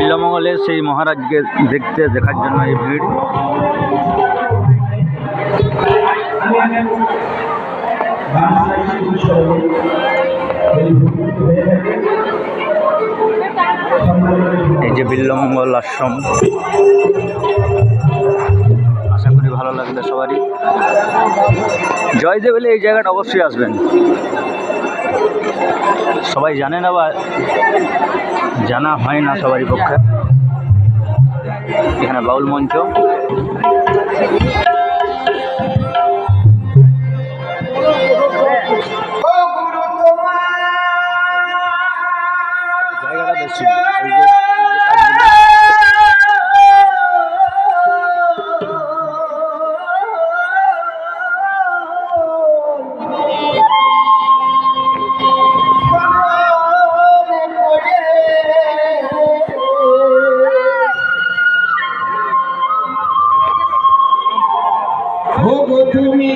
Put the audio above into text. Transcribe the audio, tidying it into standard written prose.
বিল্বমঙ্গলের সেই মহারাজকে দেখার জন্য এই ভিড়। এই যে বিল্বমঙ্গল আশ্রম, আশা করি ভালো লাগবে সবারই। জয়দেব এলে এই জায়গাটা অবশ্যই আসবেন। সবাই জানে না বা জানা হয় না সবারই পক্ষে। এখানে বাউল মঞ্চ, জায়গাটা বেশ তুমি